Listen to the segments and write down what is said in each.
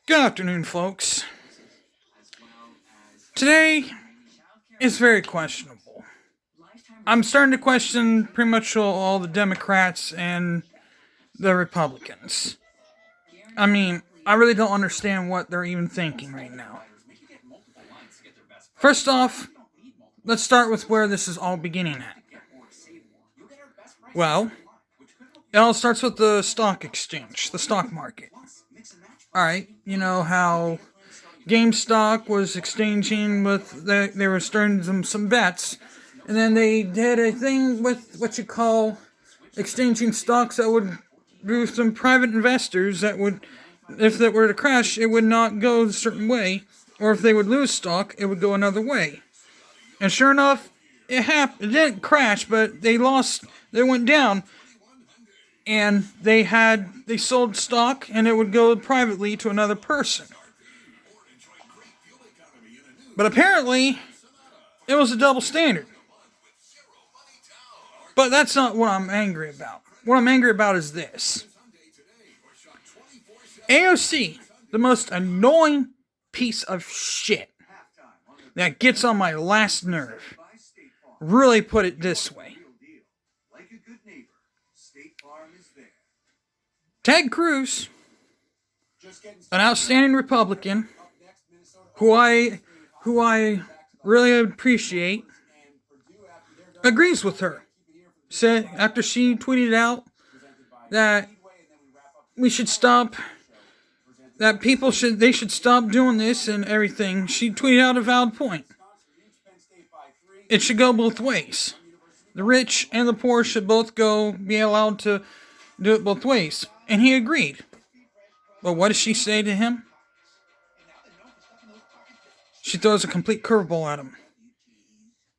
Good afternoon, folks. Today is very questionable. I'm starting to question pretty much all the Democrats and the Republicans. I mean, I really don't understand what they're even thinking right now. First off, let's start with where this is all beginning at. Well, it all starts with the stock exchange, the stock market. Alright, you know how GameStop was exchanging with, they were starting some bets, and then they did a thing with what you call exchanging stocks that would do some private investors that would, if that were to crash, it would not go a certain way, or if they would lose stock, it would go another way. And sure enough, it happened. It didn't crash, but they went down, and they sold stock, and it would go privately to another person. But apparently, it was a double standard. But that's not what I'm angry about. What I'm angry about is this. AOC, the most annoying piece of shit that gets on my last nerve, really put it this way. Ted Cruz, an outstanding Republican, who I really appreciate, agrees with her. Said after she tweeted out that we should stop, that they should stop doing this and everything. She tweeted out a valid point. It should go both ways. The rich and the poor should both be allowed to do it both ways. And he agreed. But what does she say to him? She throws a complete curveball at him.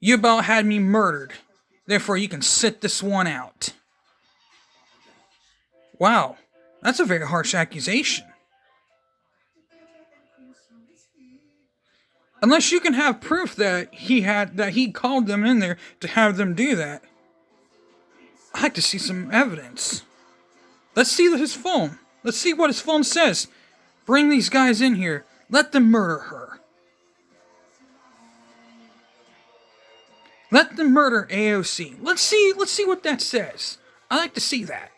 You about had me murdered. Therefore, you can sit this one out. Wow, that's a very harsh accusation. Unless you can have proof that he called them in there to have them do that. I'd like to see some evidence. Let's see his phone. Let's see what his phone says. Bring these guys in here. Let them murder her. Let them murder AOC. Let's see what that says. I'd like to see that.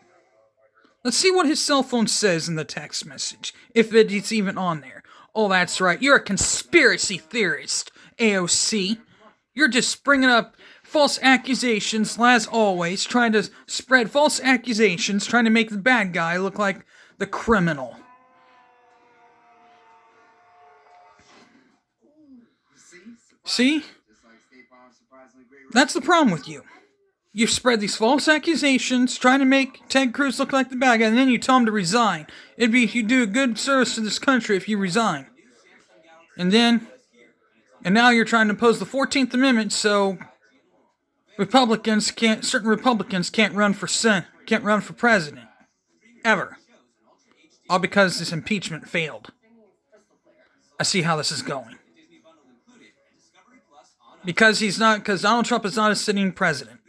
Let's see what his cell phone says in the text message, if it's even on there. Oh, that's right. You're a conspiracy theorist, AOC. You're just bringing up false accusations, as always, trying to spread false accusations, trying to make the bad guy look like the criminal. See? That's the problem with you. You spread these false accusations, trying to make Ted Cruz look like the bad guy, and then you tell him to resign. You'd do a good service to this country if you resign. And now you're trying to oppose the 14th Amendment, so certain Republicans can't run for president. Ever. All because this impeachment failed. I see how this is going. Because Donald Trump is not a sitting president.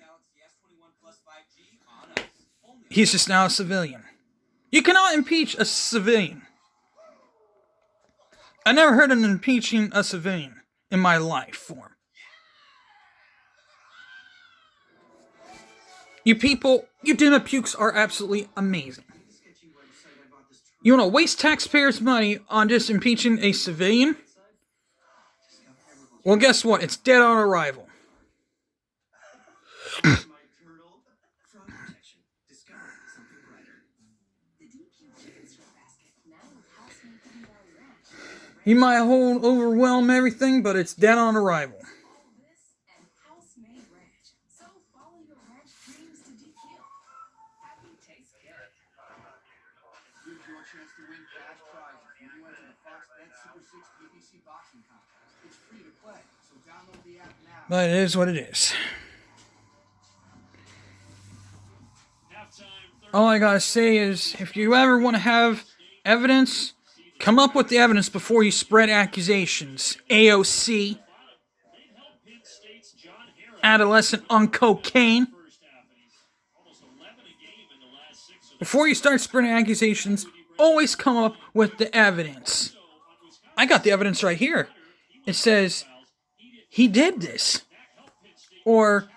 He's just now a civilian. You cannot impeach a civilian. I never heard of impeaching a civilian in my life form. You people, you Demopukes are absolutely amazing. You want to waste taxpayers' money on just impeaching a civilian? Well, guess what? It's dead on arrival. He might overwhelm everything, but it's dead on arrival. But it is what it is. All I gotta say is, if you ever want to have evidence, come up with the evidence before you spread accusations. AOC. Adolescent on cocaine. Before you start spreading accusations, always come up with the evidence. I got the evidence right here. It says he did this. Or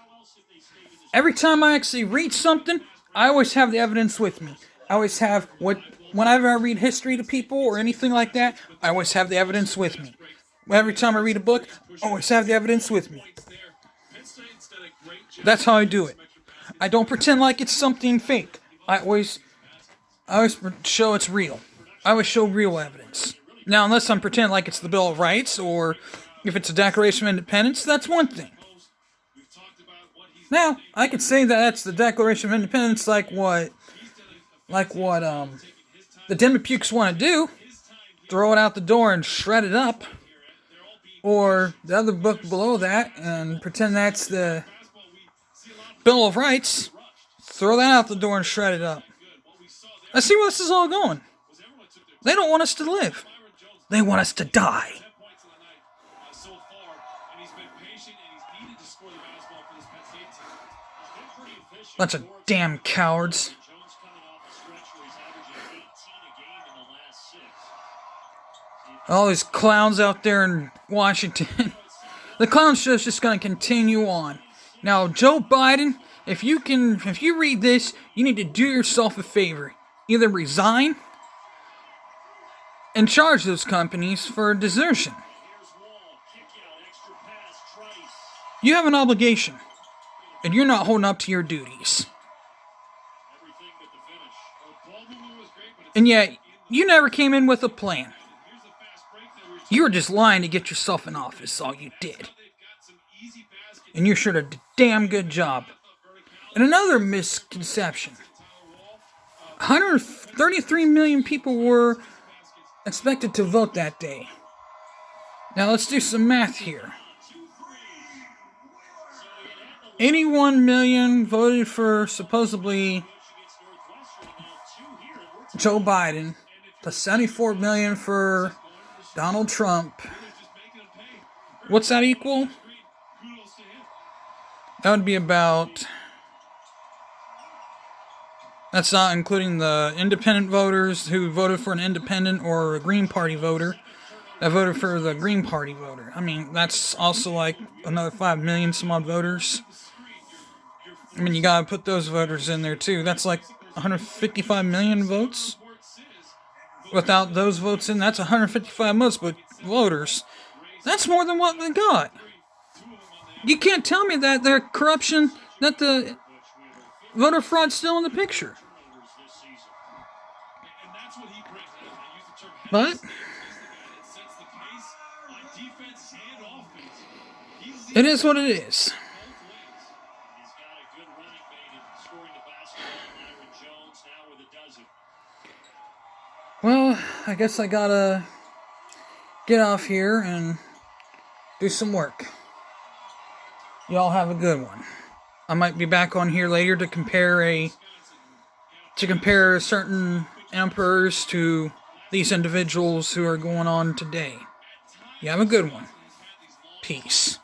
every time I actually read something, I always have the evidence with me. I always have whenever I read history to people or anything like that, I always have the evidence with me. Every time I read a book, I always have the evidence with me. That's how I do it. I don't pretend like it's something fake. I always show it's real. I always show real evidence. Now, unless I'm pretending like it's the Bill of Rights or if it's a Declaration of Independence, that's one thing. Now, I could say that that's the Declaration of Independence like what the Demopukes want to do. Throw it out the door and shred it up. Or the other book below that and pretend that's the Bill of Rights. Throw that out the door and shred it up. Let's see where this is all going. They don't want us to live. They want us to die. Bunch of damn cowards. All these clowns out there in Washington. The clown show's just going to continue on. Now, Joe Biden, if you read this, you need to do yourself a favor. Either resign and charge those companies for desertion. You have an obligation, and you're not holding up to your duties. And yet, you never came in with a plan. You were just lying to get yourself in office, all you did. And you sure did a damn good job. And another misconception. 133 million people were expected to vote that day. Now let's do some math here. 81 million voted for supposedly Joe Biden, plus 74 million for Donald Trump. What's that equal? That would be about... That's not including the independent voters who voted for an independent or a Green Party voter that voted for the Green Party voter. I mean, that's also like another 5 million some odd voters. I mean, you gotta put those voters in there too. That's like 155 million votes. Without those votes in, that's 155 voters. That's more than what they got. You can't tell me that the corruption, that the voter fraud's still in the picture. But it is what it is. Well, I guess I gotta get off here and do some work. Y'all have a good one. I might be back on here later to compare certain emperors to these individuals who are going on today. You have a good one. Peace.